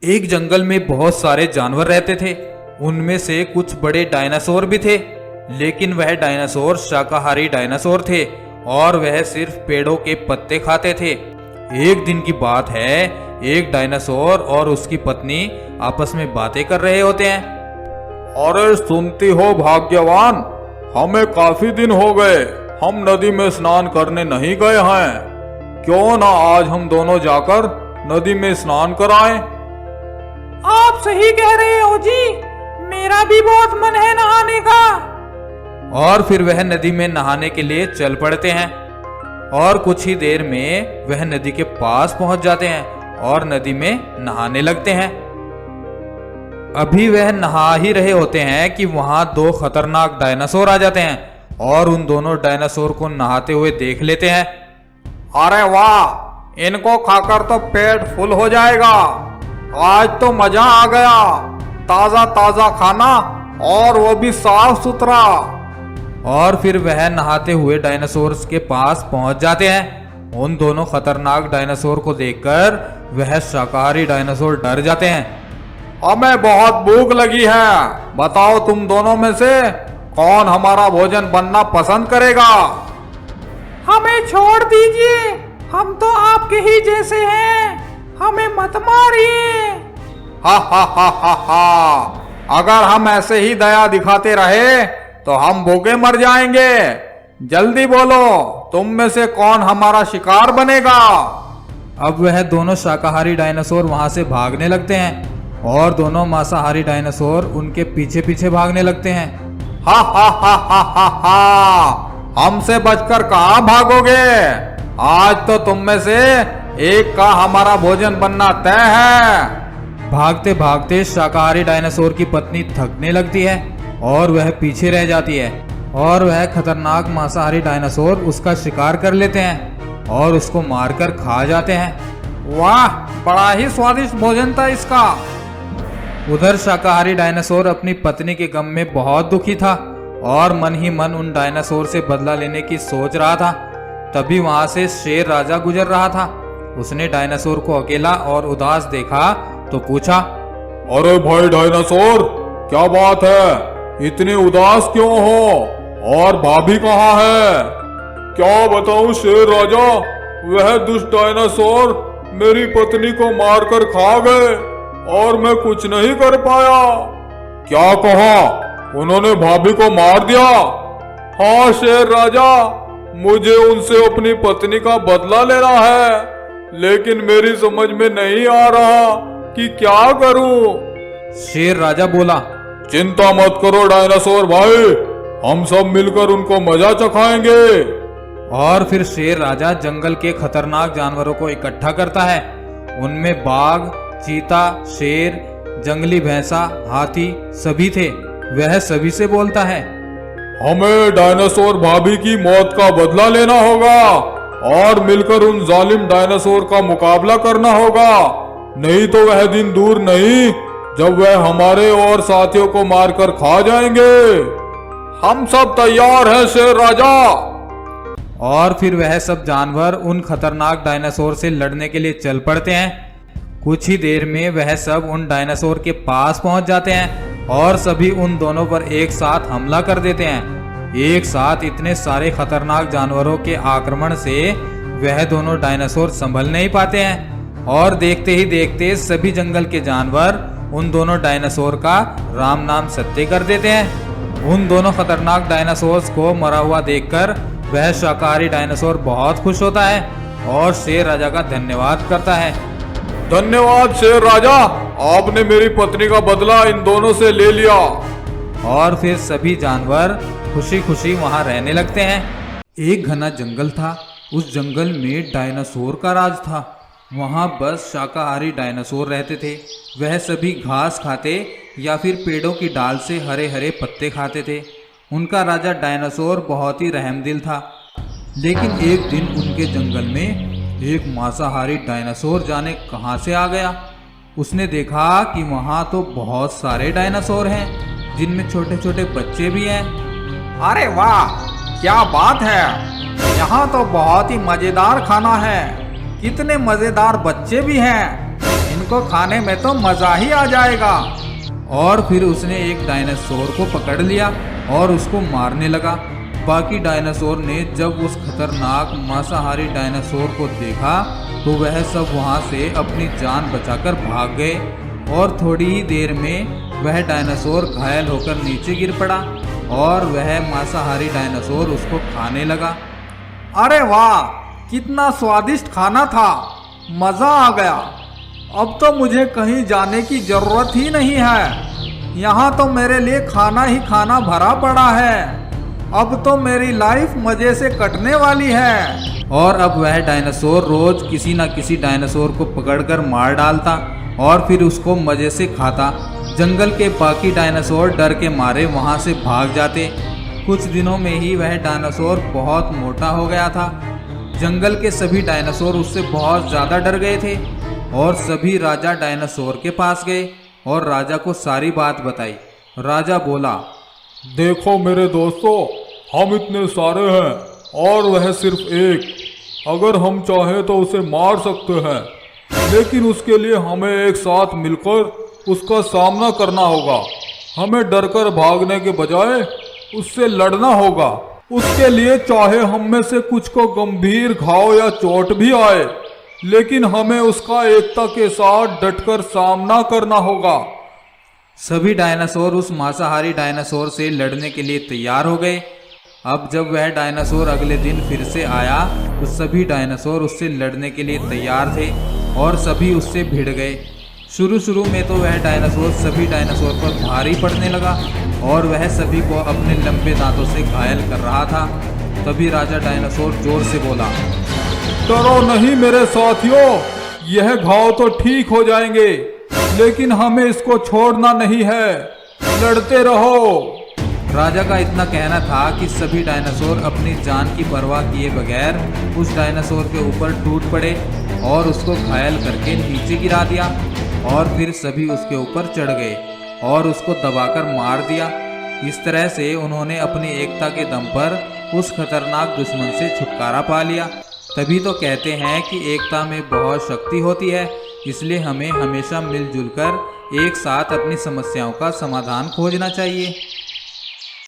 एक जंगल में बहुत सारे जानवर रहते थे। उनमें से कुछ बड़े डायनासोर भी थे, लेकिन वह डायनासोर शाकाहारी डायनासोर थे और वह सिर्फ पेड़ों के पत्ते खाते थे। एक दिन की बात है, एक डायनासोर और उसकी पत्नी आपस में बातें कर रहे होते हैं। अरे सुनती हो भाग्यवान, हमें काफी दिन हो गए हम नदी में स्नान करने नहीं गए हैं। क्यों ना आज हम दोनों जाकर नदी में स्नान कराएं? आप सही कह रहे हो जी, मेरा भी बहुत मन है नहाने का। और फिर वह नदी में नहाने के लिए चल पड़ते हैं और कुछ ही देर में वह नदी के पास पहुंच जाते हैं और नदी में नहाने लगते हैं। अभी वह नहा ही रहे होते हैं कि वहां दो खतरनाक डायनासोर आ जाते हैं और उन दोनों डायनासोर को नहाते हुए देख लेते हैं। अरे वाह, इनको खाकर तो पेट फुल हो जाएगा। आज तो मजा आ गया, ताजा ताजा खाना और वो भी साफ सुथरा। और फिर वह नहाते हुए डायनासोर्स के पास पहुंच जाते हैं। उन दोनों खतरनाक डायनासोर को देखकर वह शाकाहारी डायनासोर डर जाते हैं। हमें बहुत भूख लगी है, बताओ तुम दोनों में से कौन हमारा भोजन बनना पसंद करेगा? हमें छोड़ दीजिए, हम तो आपके ही जैसे हैं, हमें मत मारिए। हा हा हा हा हा, अगर हम ऐसे ही दया दिखाते रहे तो हम भूखे मर जाएंगे। जल्दी बोलो, तुम में से कौन हमारा शिकार बनेगा? अब वह दोनों शाकाहारी डायनासोर वहां से भागने लगते हैं और दोनों मांसाहारी डायनासोर उनके पीछे पीछे भागने लगते हैं। हा हा हा हा हा हा, हमसे बचकर कहाँ भागोगे? आज तो तुम में से एक का हमारा भोजन बनना तय है। भागते भागते शाकाहारी डायनासोर की पत्नी थकने लगती है और वह पीछे रह जाती है और वह खतरनाक मांसाहारी डायनासोर उसका शिकार कर लेते हैं और उसको मारकर खा जाते हैं। वाह, बड़ा ही स्वादिष्ट भोजन था इसका। उधर शाकाहारी डायनासोर अपनी पत्नी के गम में बहुत दुखी था और मन ही मन उन डायनासोर से बदला लेने की सोच रहा था। तभी वहां से शेर राजा गुजर रहा था। उसने डायनासोर को अकेला और उदास देखा तो पूछा, अरे भाई डायनासोर, क्या बात है? इतने उदास क्यों हो? और भाभी कहाँ है? क्या बताऊं शेर राजा, वह दुष्ट डायनासोर मेरी पत्नी को मारकर खा गए और मैं कुछ नहीं कर पाया। क्या कहा? उन्होंने भाभी को मार दिया? हाँ शेर राजा, मुझे उनसे अपनी पत्नी का बदला लेना है, लेकिन मेरी समझ में नहीं आ रहा कि क्या करूं। शेर राजा बोला, चिंता मत करो डायनासोर भाई, हम सब मिलकर उनको मजा चखाएंगे। और फिर शेर राजा जंगल के खतरनाक जानवरों को इकट्ठा करता है। उनमें बाघ, चीता, शेर, जंगली भैंसा, हाथी सभी थे। वह सभी से बोलता है, हमें डायनासोर भाभी की मौत का बदला लेना होगा और मिलकर उन जालिम डायनासोर का मुकाबला करना होगा। नहीं तो वह दिन दूर नहीं जब वह हमारे और साथियों को मारकर खा जाएंगे। हम सब तैयार हैं शेर राजा। और फिर वह सब जानवर उन खतरनाक डायनासोर से लड़ने के लिए चल पड़ते हैं। कुछ ही देर में वह सब उन डायनासोर के पास पहुंच जाते हैं और सभी उन दोनों पर एक साथ हमला कर देते हैं। एक साथ इतने सारे खतरनाक जानवरों के आक्रमण से वह दोनों डायनासोर संभल नहीं पाते हैं और देखते ही देखते सभी जंगल के जानवर उन दोनों डायनासोर का राम नाम सत्य कर देते हैं। उन दोनों खतरनाक डायनासोर्स को मरा हुआ देखकर वह शाकाहारी डायनासोर बहुत खुश होता है और शेर राजा का धन्यवाद करता है। धन्यवाद शेर राजा, आपने मेरी पत्नी का बदला इन दोनों से ले लिया। और फिर सभी जानवर खुशी खुशी वहां रहने लगते हैं। एक घना जंगल था। उस जंगल में डायनासोर का राज था। वहां बस शाकाहारी डायनासोर रहते थे। वह सभी घास खाते या फिर पेड़ों की डाल से हरे हरे पत्ते खाते थे। उनका राजा डायनासोर बहुत ही रहमदिल था। लेकिन एक दिन उनके जंगल में एक मांसाहारी डायनासोर जाने कहां से आ गया। उसने देखा कि वहां तो बहुत सारे डायनासोर हैं, जिनमें छोटे छोटे बच्चे भी हैं। अरे वाह, क्या बात है, यहाँ तो बहुत ही मजेदार खाना है। कितने मजेदार बच्चे भी हैं। इनको खाने में तो मजा ही आ जाएगा। और फिर उसने एक डायनासोर को पकड़ लिया और उसको मारने लगा। बाकी डायनासोर ने जब उस खतरनाक मांसाहारी डायनासोर को देखा तो वह सब वहां से अपनी जान बचाकर भाग गए और थोड़ी ही देर में वह डायनासोर घायल होकर नीचे गिर पड़ा और वह मांसाहारी डायनासोर उसको खाने लगा। अरे वाह, कितना स्वादिष्ट खाना था, मजा आ गया। अब तो मुझे कहीं जाने की जरूरत ही नहीं है, यहाँ तो मेरे लिए खाना ही खाना भरा पड़ा है। अब तो मेरी लाइफ मजे से कटने वाली है। और अब वह डायनासोर रोज किसी न किसी डायनासोर को पकड़कर मार डालता और फिर उसको मजे से खाता। जंगल के बाकी डायनासोर डर के मारे वहां से भाग जाते। कुछ दिनों में ही वह डायनासोर बहुत मोटा हो गया था। जंगल के सभी डायनासोर उससे बहुत ज़्यादा डर गए थे और सभी राजा डायनासोर के पास गए और राजा को सारी बात बताई। राजा बोला, देखो मेरे दोस्तों, हम इतने सारे हैं और वह सिर्फ एक। अगर हम चाहें तो उसे मार सकते हैं, लेकिन उसके लिए हमें एक साथ मिलकर उसका सामना करना होगा। हमें डरकर भागने के बजाय उससे लड़ना होगा। उसके लिए चाहे हम में से कुछ को गंभीर घाव या चोट भी आए, लेकिन हमें उसका एकता के साथ डटकर सामना करना होगा। सभी डायनासोर उस मांसाहारी डायनासोर से लड़ने के लिए तैयार हो गए। अब जब वह डायनासोर अगले दिन फिर से आया तो सभी डायनासोर उससे लड़ने के लिए तैयार थे और सभी उससे भिड़ गए। शुरू में तो वह डायनासोर सभी डायनासोर पर भारी पड़ने लगा और वह सभी को अपने लंबे दांतों से घायल कर रहा था। तभी राजा डायनासोर जोर से बोला, डरो नहीं मेरे साथियों, यह घाव तो ठीक हो जाएंगे, लेकिन हमें इसको छोड़ना नहीं है, लड़ते रहो। राजा का इतना कहना था कि सभी डायनासोर अपनी जान की परवाह किए बगैर उस डायनासोर के ऊपर टूट पड़े और उसको घायल करके नीचे गिरा दिया और फिर सभी उसके ऊपर चढ़ गए और उसको दबाकर मार दिया। इस तरह से उन्होंने अपनी एकता के दम पर उस खतरनाक दुश्मन से छुटकारा पा लिया। तभी तो कहते हैं कि एकता में बहुत शक्ति होती है, इसलिए हमें हमेशा मिलजुल कर एक साथ अपनी समस्याओं का समाधान खोजना चाहिए।